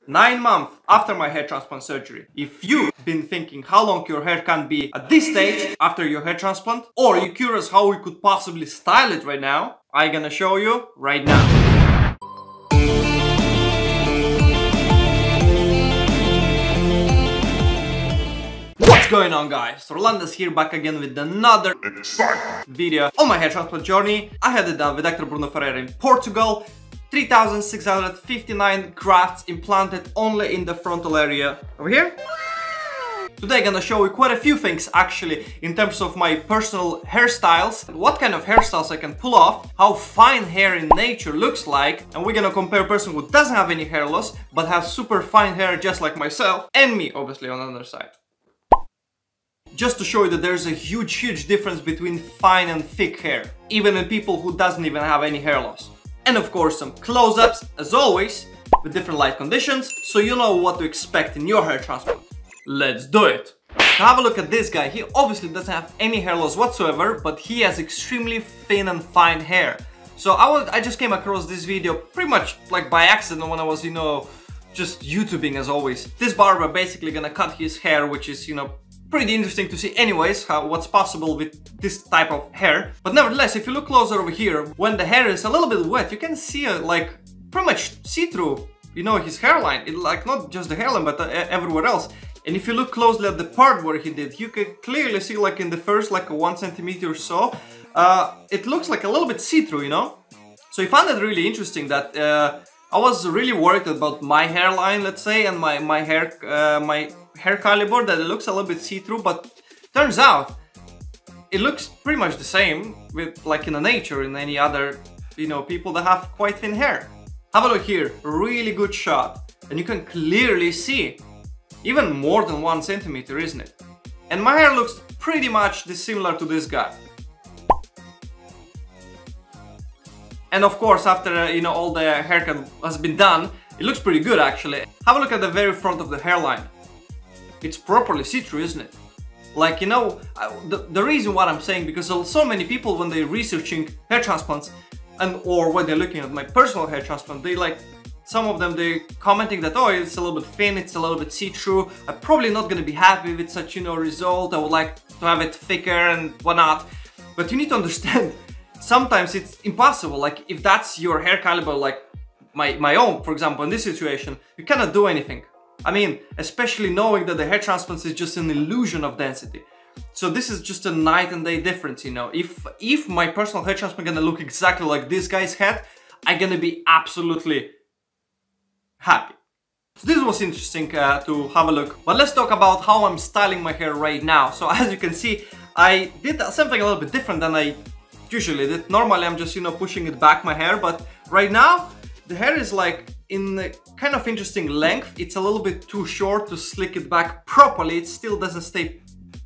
9 months after my hair transplant surgery. If you've been thinking how long your hair can be at this stage after your hair transplant, or you're curious how we could possibly style it right now, I'm gonna show you right now. What's going on, guys? Rolandas here, back again with another exciting video on my hair transplant journey. I had it done with Dr. Bruno Ferreira in Portugal. 3,659 grafts implanted only in the frontal area over here. Today I'm gonna show you quite a few things actually in terms of my personal hairstyles, what kind of hairstyles I can pull off, how fine hair in nature looks like, and we're gonna compare a person who doesn't have any hair loss but has super fine hair just like myself, and me obviously on the other side. Just to show you that there's a huge difference between fine and thick hair, even in people who doesn't even have any hair loss. And of course some close-ups, as always, with different light conditions, so you know what to expect in your hair transplant. Let's do it! Now have a look at this guy. He obviously doesn't have any hair loss whatsoever, but he has extremely thin and fine hair. So I just came across this video pretty much like by accident when I was, just YouTubing as always. This barber basically gonna cut his hair, which is, pretty interesting to see anyways, what's possible with this type of hair. But nevertheless, if you look closer over here, when the hair is a little bit wet, you can see like pretty much see-through, his hairline. It, like not just the hairline, but everywhere else. And if you look closely at the part where he did, you can clearly see like in the first like 1 centimeter or so, it looks like a little bit see-through, So I found it really interesting that I was really worried about my hairline, let's say, and my hair caliber, that it looks a little bit see-through, but turns out it looks pretty much the same with like in the nature, in any other people that have quite thin hair. Have a look here, really good shot, and you can clearly see even more than 1 centimeter, isn't it? And my hair looks pretty much similar to this guy. And of course, after all the haircut has been done, it looks pretty good actually. Have a look at the very front of the hairline. It's properly see-through, isn't it? Like, the reason what I'm saying, because so many people when they're researching hair transplants or when they're looking at my personal hair transplant, they some of them, they're commenting that, oh, it's a little bit thin, it's a little bit see-through, I'm probably not gonna be happy with such, result, I would like to have it thicker and whatnot. But you need to understand, sometimes it's impossible. Like, if that's your hair caliber, like my own, for example, in this situation, you cannot do anything. I mean, especially knowing that the hair transplant is just an illusion of density. So this is just a night and day difference, If my personal hair transplant gonna look exactly like this guy's head, I'm gonna be absolutely happy. So this was interesting to have a look. But let's talk about how I'm styling my hair right now. So as you can see, I did something a little bit different than I usually did. Normally I'm just, pushing it back my hair, but right now the hair is like in a kind of interesting length. It's a little bit too short to slick it back properly. It still doesn't stay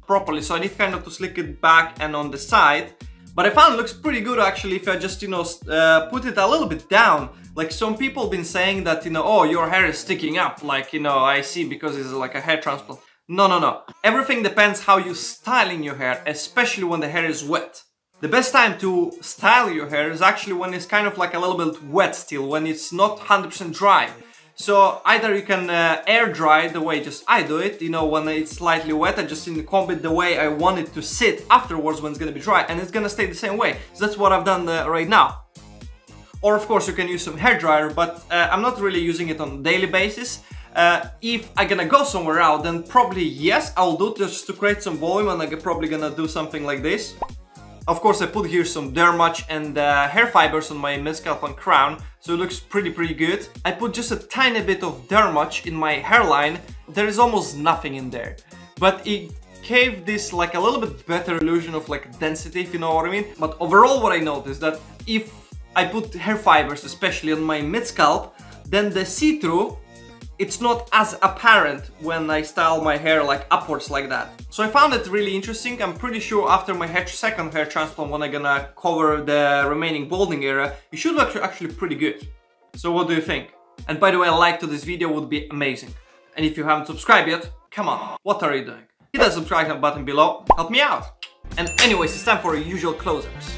properly, so I need kind of to slick it back and on the side. But I found it looks pretty good actually if I just, put it a little bit down. Like some people been saying that, oh, your hair is sticking up, like, I see because it's like a hair transplant. No. Everything depends how you styling your hair, especially when the hair is wet. The best time to style your hair is actually when it's kind of like a little bit wet still, when it's not 100% dry. So either you can air dry the way just I do it, when it's slightly wet, I just comb it the way I want it to sit afterwards when it's gonna be dry, and it's gonna stay the same way. So that's what I've done right now. Or of course you can use some hair dryer, but I'm not really using it on a daily basis. If I'm gonna go somewhere out, then probably yes, I'll do it just to create some volume, and I'm probably gonna do something like this. Of course, I put here some dermmatch and hair fibers on my mid-scalp and crown, so it looks pretty good. I put just a tiny bit of dermmatch in my hairline. There is almost nothing in there, but it gave this like a little bit better illusion of like density, if you know what I mean. But overall, what I noticed that if I put hair fibers, especially on my mid-scalp, then the see-through, it's not as apparent when I style my hair like upwards like that. So I found it really interesting. I'm pretty sure after my second hair transplant, when I'm gonna cover the remaining balding area, it should look actually pretty good. So what do you think? And by the way, a like to this video would be amazing. And if you haven't subscribed yet, come on, what are you doing? Hit that subscribe button below, help me out. And anyways, it's time for our usual close-ups.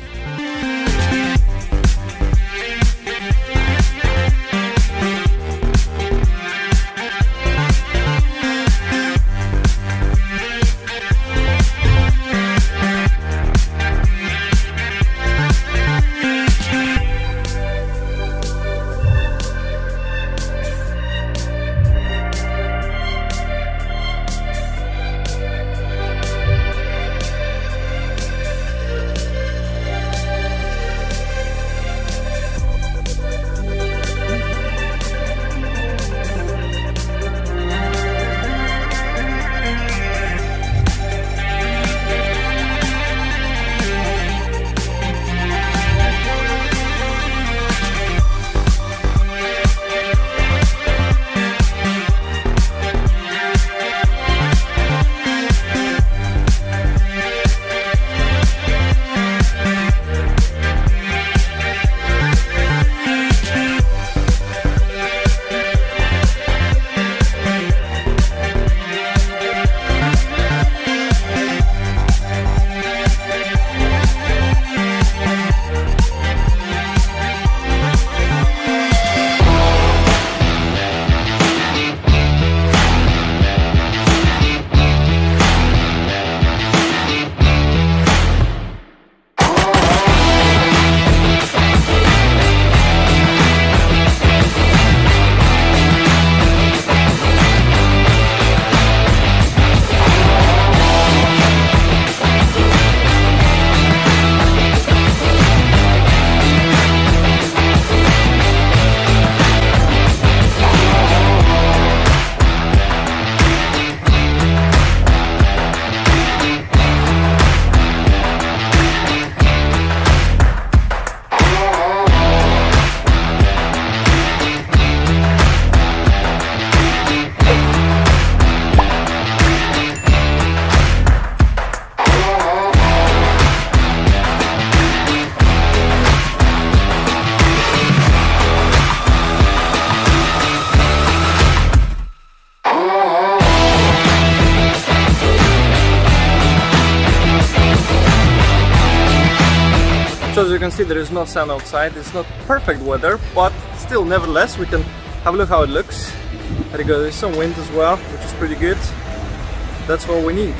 So as you can see, there is no sun outside, it's not perfect weather, but still, nevertheless, we can have a look how it looks. There you go, there's some wind as well, which is pretty good. That's what we need.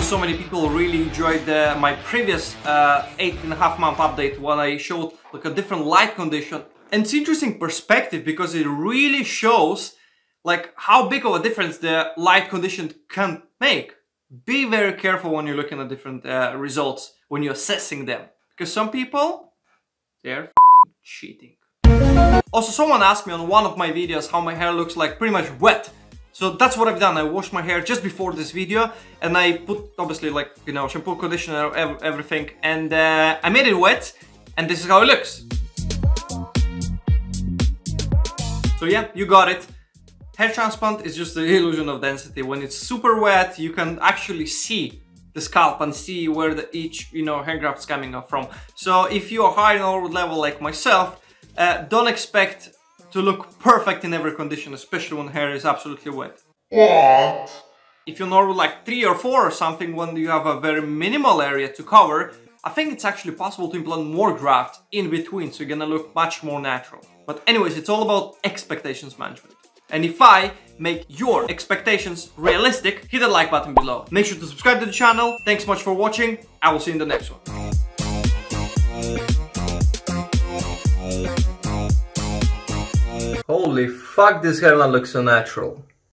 So many people really enjoyed my previous 8.5-month update when I showed like a different light condition. And it's interesting perspective because it really shows like how big of a difference the light condition can make. Be very careful when you're looking at different results, when you're assessing them. Because some people, they're cheating. Also, someone asked me on one of my videos how my hair looks like pretty much wet. So that's what I've done. I washed my hair just before this video and I put obviously like, you know, shampoo, conditioner, everything, and I made it wet and this is how it looks. So yeah, you got it. Hair transplant is just the illusion of density. When it's super wet, you can actually see the scalp and see where each, you know, hair graft is coming up from. So if you are high Norwood level like myself, don't expect to look perfect in every condition, especially when hair is absolutely wet. What? If you're Norwood like 3 or 4 or something, when you have a very minimal area to cover, I think it's actually possible to implant more graft in between, so you're gonna look much more natural. But anyways, it's all about expectations management. And if I make your expectations realistic, hit the like button below. Make sure to subscribe to the channel. Thanks much for watching. I will see you in the next one. Holy fuck, this hairline looks so natural.